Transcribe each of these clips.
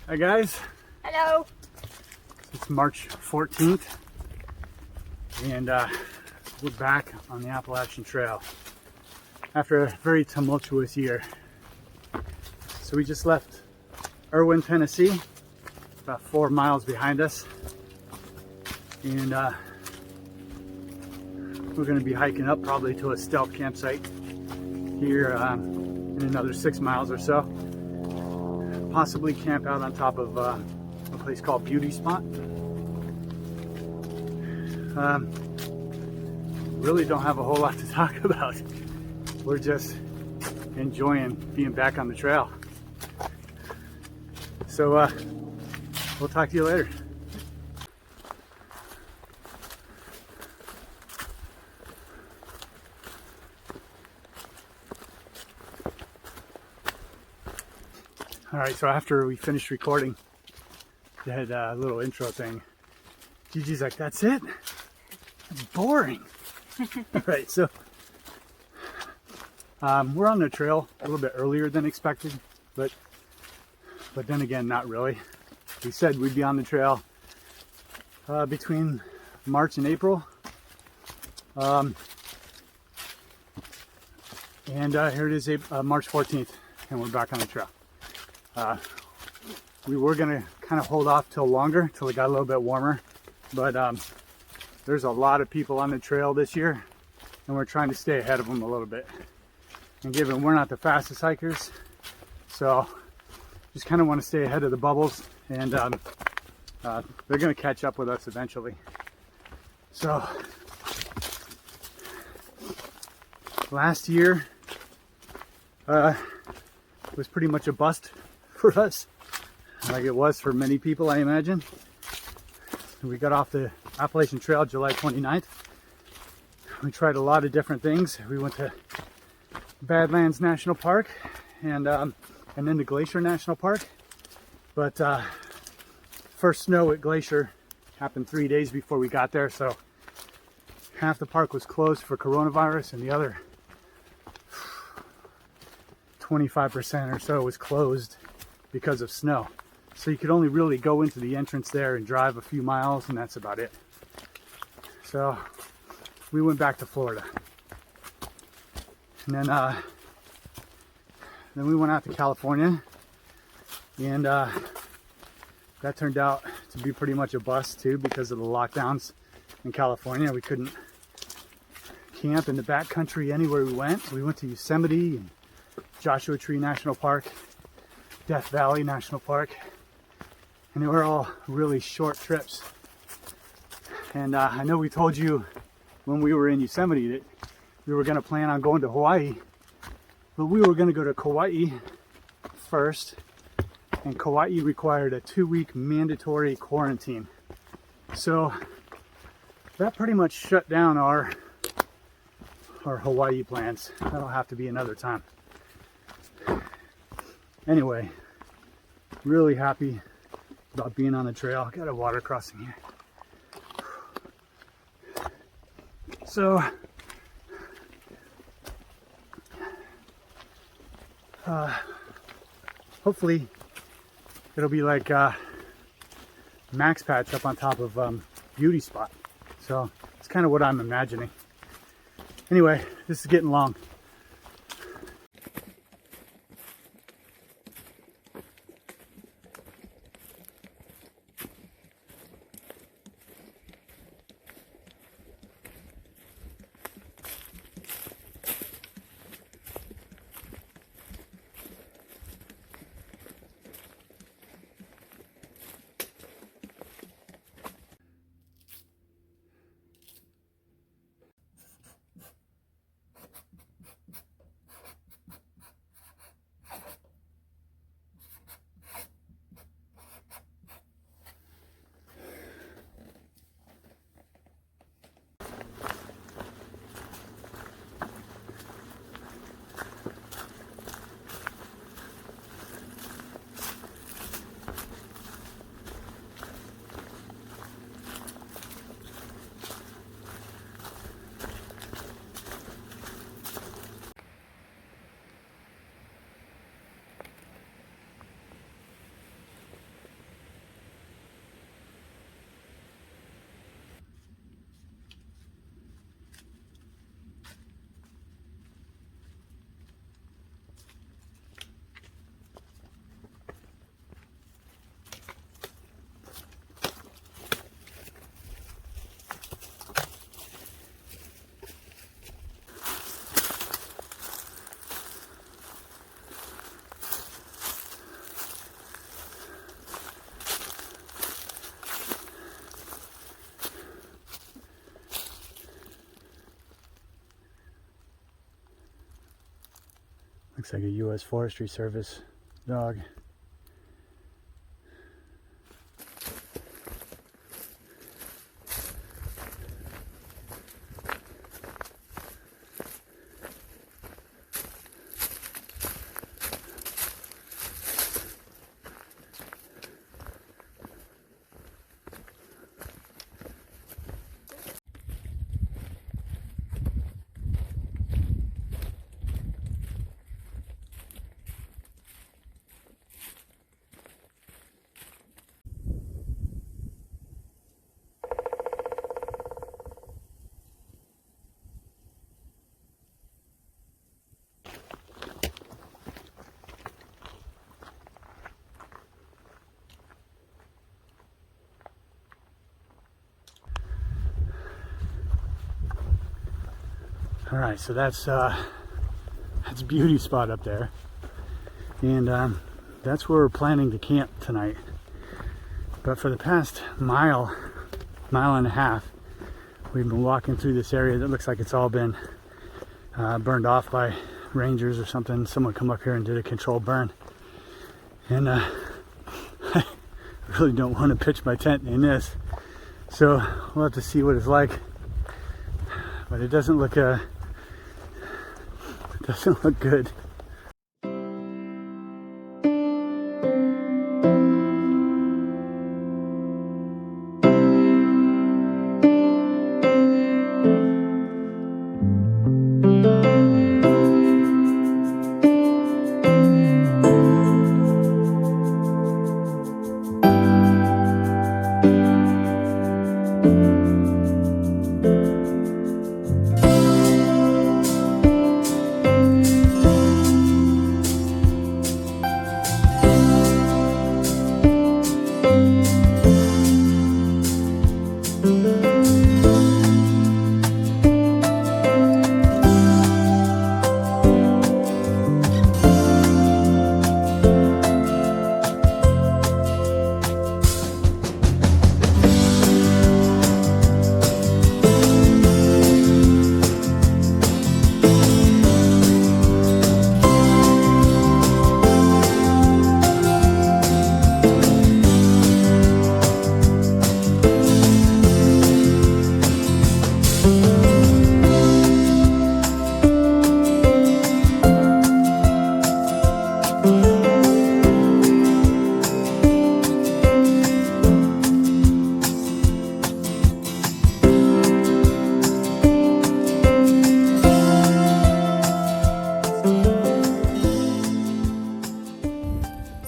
Hi guys. Hello. It's March 14th and we're back on the Appalachian Trail after a very tumultuous year. So we just left Erwin, Tennessee, about 4 miles behind us, and we're going to be hiking up probably to a stealth campsite here in another 6 miles or so. Possibly camp out on top of a place called Beauty Spot. Really don't have a whole lot to talk about. We're just enjoying being back on the trail. So we'll talk to you later. All right, so after we finished recording that little intro thing, Gigi's like, "That's it? That's boring." All right, so we're on the trail a little bit earlier than expected, but then again, not really. We said we'd be on the trail between March and April, and here it is, March 14th, and we're back on the trail. We were gonna kind of hold off till longer, till it got a little bit warmer, but there's a lot of people on the trail this year, and we're trying to stay ahead of them a little bit. And given we're not the fastest hikers, so just kind of want to stay ahead of the bubbles, and they're gonna catch up with us eventually. So last year was pretty much a bust for us, like it was for many people, I imagine. We got off the Appalachian Trail July 29th. We tried a lot of different things. We went to Badlands National Park and then to Glacier National Park. But first snow at Glacier happened 3 days before we got there, so half the park was closed for coronavirus and the other 25% or so was closed because of snow. So you could only really go into the entrance there and drive a few miles, and that's about it. So we went back to Florida. And then we went out to California, and that turned out to be pretty much a bust too because of the lockdowns in California. We couldn't camp in the backcountry anywhere we went. We went to Yosemite and Joshua Tree National Park, Death Valley National Park, and they were all really short trips. And I know we told you when we were in Yosemite that we were going to plan on going to Hawaii, but we were going to go to Kauai first, and Kauai required a 2-week mandatory quarantine. So that pretty much shut down our Hawaii plans. That'll have to be another time. Anyway, really happy about being on the trail. Got a water crossing here. So, hopefully it'll be like Max Patch up on top of Beauty Spot. So, it's kind of what I'm imagining. Anyway, this is getting long. Looks like a U.S. Forestry Service dog. All right, so that's a beauty spot up there, and that's where we're planning to camp tonight. But for the past mile and a half, we've been walking through this area that looks like it's all been burned off by rangers or something. Someone come up here and did a controlled burn, and I really don't want to pitch my tent in this, so we'll have to see what it's like. But it doesn't look good.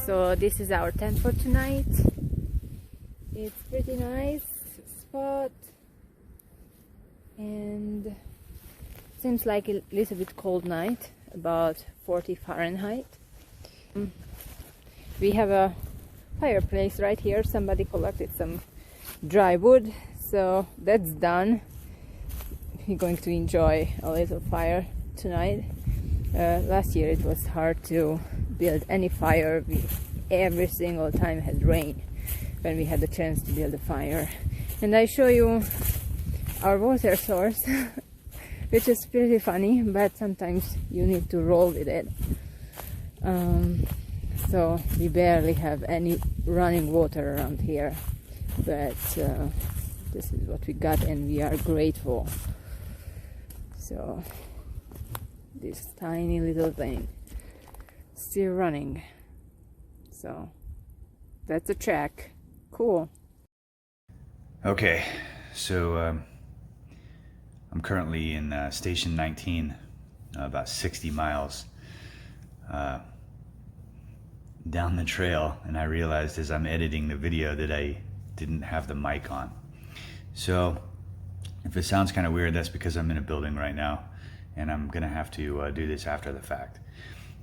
So this is our tent for tonight. It's pretty nice spot, and seems like a little bit cold night, about 40 Fahrenheit. We have a fireplace right here. Somebody collected some dry wood, so that's done. We're going to enjoy a little fire tonight. Last year it was hard to build any fire. Every single time had rain when we had the chance to build a fire. And I show you our water source, which is pretty funny, but sometimes you need to roll with it. So we barely have any running water around here, but this is what we got, and we are grateful. So this tiny little thing still running, so that's a check. Cool. Okay, so I'm currently in station 19, about 60 miles down the trail, and I realized as I'm editing the video that I didn't have the mic on. So if it sounds kind of weird, that's because I'm in a building right now, and I'm gonna have to do this after the fact.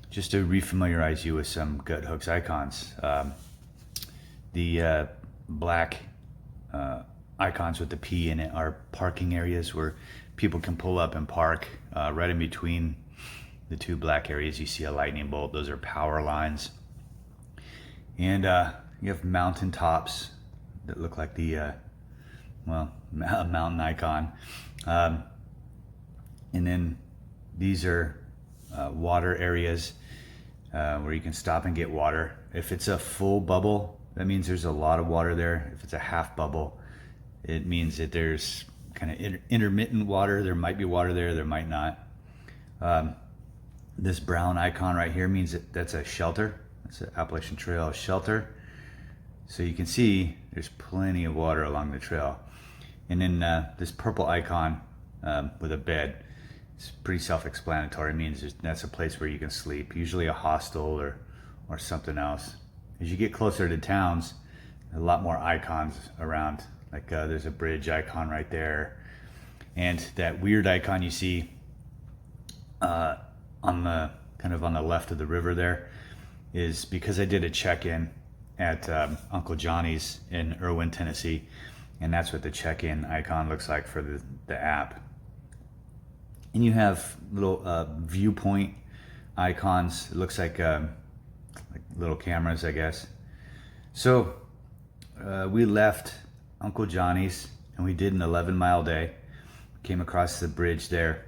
Just to refamiliarize you with some Gut Hooks icons. The black icons with the P in it are parking areas where people can pull up and park. Right in between the two black areas you see a lightning bolt. Those are power lines. And you have mountain tops that look like the well, a mountain icon. And then these are water areas. where you can stop and get water. If it's a full bubble, that means there's a lot of water there. If it's a half bubble, it means that there's kind of intermittent water. There might be water there, there might not. This brown icon right here means that that's a shelter. It's an Appalachian Trail shelter. So you can see there's plenty of water along the trail. And then this purple icon with a bed, it's pretty self-explanatory. It means that's a place where you can sleep, usually a hostel or something else. As you get closer to towns, a lot more icons around. Like there's a bridge icon right there. And that weird icon you see on the kind of on the left of the river there is because I did a check-in at Uncle Johnny's in Erwin, Tennessee, and that's what the check-in icon looks like for the app. And you have little viewpoint icons. It looks like little cameras, I guess. So we left Uncle Johnny's and we did an 11-mile day. Came across the bridge there,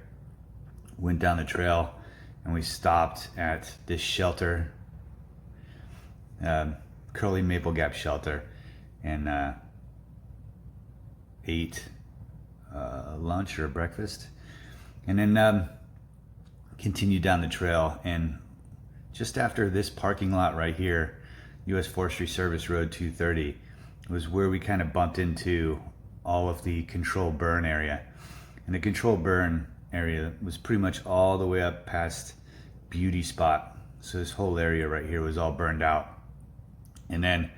went down the trail, and we stopped at this shelter, Curly Maple Gap Shelter, and ate lunch or breakfast, and then continued down the trail. And just after this parking lot right here, U.S. Forestry Service Road 230, was where we kind of bumped into all of the control burn area. And the control burn area was pretty much all the way up past Beauty Spot. So this whole area right here was all burned out. And then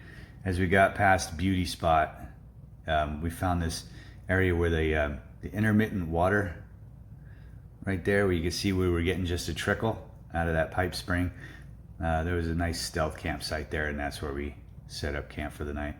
as we got past Beauty Spot, we found this area where the intermittent water right there, where you could see we were getting just a trickle out of that pipe spring. There was a nice stealth campsite there, and that's where we set up camp for the night.